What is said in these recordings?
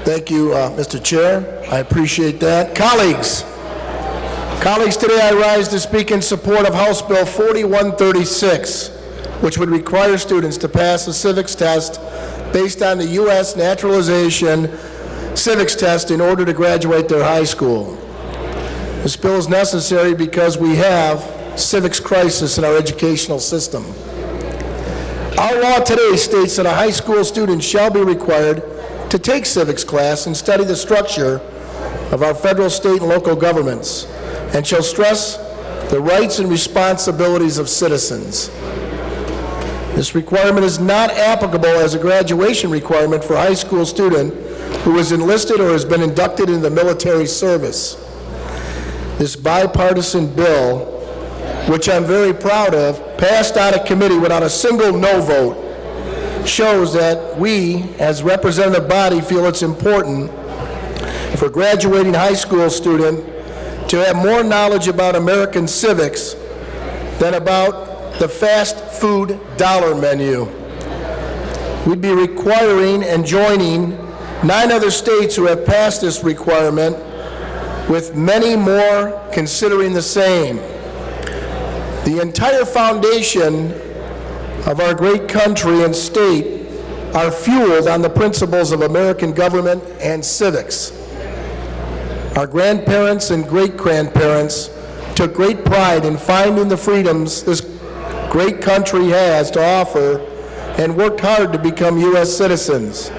Thank you, Mr. Chair. I appreciate that. Colleagues, today I rise to speak in support of House Bill 4136, which would require students to pass a civics test based on the U.S. naturalization civics test in order to graduate their high school. This bill is necessary because we have civics crisis in our educational system. Our law today states that a high school student shall be required to take civics class and study the structure of our federal, state, and local governments, and shall stress the rights and responsibilities of citizens. This requirement is not applicable as a graduation requirement for a high school student who is enlisted or has been inducted into the military service. This bipartisan bill, which I'm very proud of, passed out of committee without a single no vote, shows that we, as representative body, feel it's important for graduating high school student to have more knowledge about American civics than about the fast food dollar menu. We'd be requiring and joining 9 other states who have passed this requirement, with many more considering the same. The entire foundation of our great country and state are fueled on the principles of American government and civics. Our grandparents and great-grandparents took great pride in finding the freedoms this great country has to offer and worked hard to become U.S. citizens.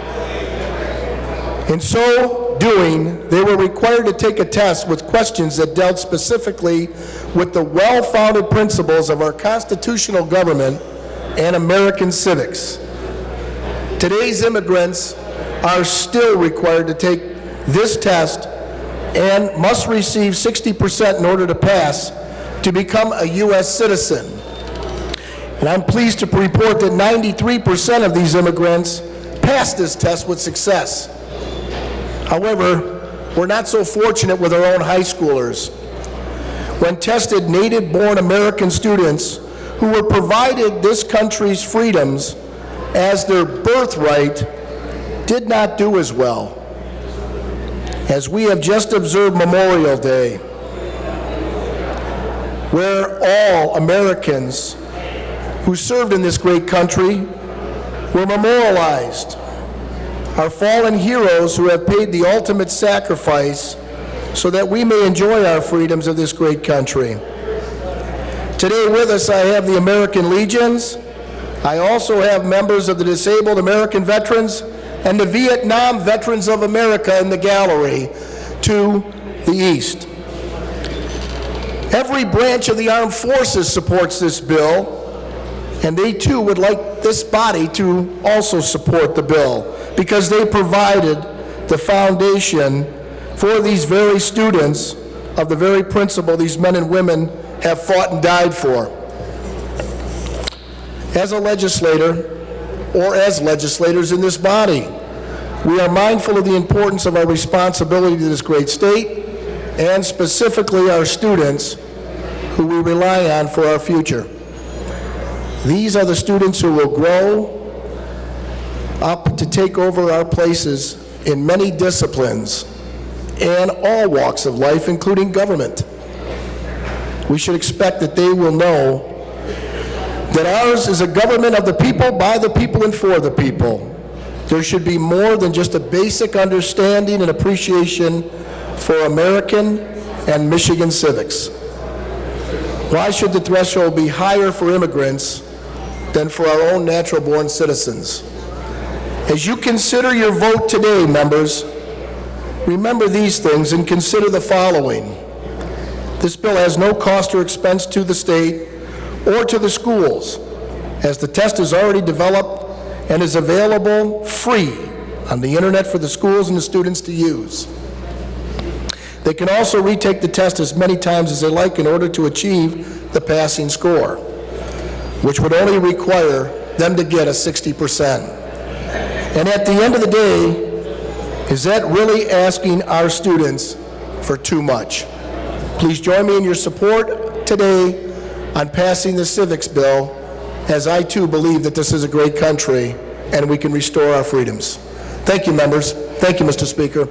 In so doing, they were required to take a test with questions that dealt specifically with the well-founded principles of our constitutional government and American civics. Today's immigrants are still required to take this test and must receive 60% in order to pass to become a U.S. citizen. And I'm pleased to report that 93% of these immigrants passed this test with success. However, we're not so fortunate with our own high schoolers. When tested, native-born American students who were provided this country's freedoms as their birthright did not do as well. As we have just observed Memorial Day, where all Americans who served in this great country were memorialized, our fallen heroes who have paid the ultimate sacrifice so that we may enjoy our freedoms of this great country. Today with us I have the American Legions. I also have members of the Disabled American Veterans and the Vietnam Veterans of America in the gallery to the east. Every branch of the armed forces supports this bill, and they too would like this body to also support the bill because they provided the foundation for these very students of the very principle these men and women have fought and died for. As a legislator, or as legislators in this body, we are mindful of the importance of our responsibility to this great state and specifically our students who we rely on for our future. These are the students who will grow up to take over our places in many disciplines and all walks of life, including government. We should expect that they will know that ours is a government of the people, by the people, and for the people. There should be more than just a basic understanding and appreciation for American and Michigan civics. Why should the threshold be higher for immigrants than for our own natural-born citizens? As you consider your vote today, members, remember these things and consider the following. This bill has no cost or expense to the state or to the schools, as the test is already developed and is available free on the internet for the schools and the students to use. They can also retake the test as many times as they like in order to achieve the passing score, which would only require them to get a 60%. And at the end of the day, is that really asking our students for too much? Please join me in your support today on passing the civics bill, as I too believe that this is a great country and we can restore our freedoms. Thank you, members. Thank you, Mr. Speaker.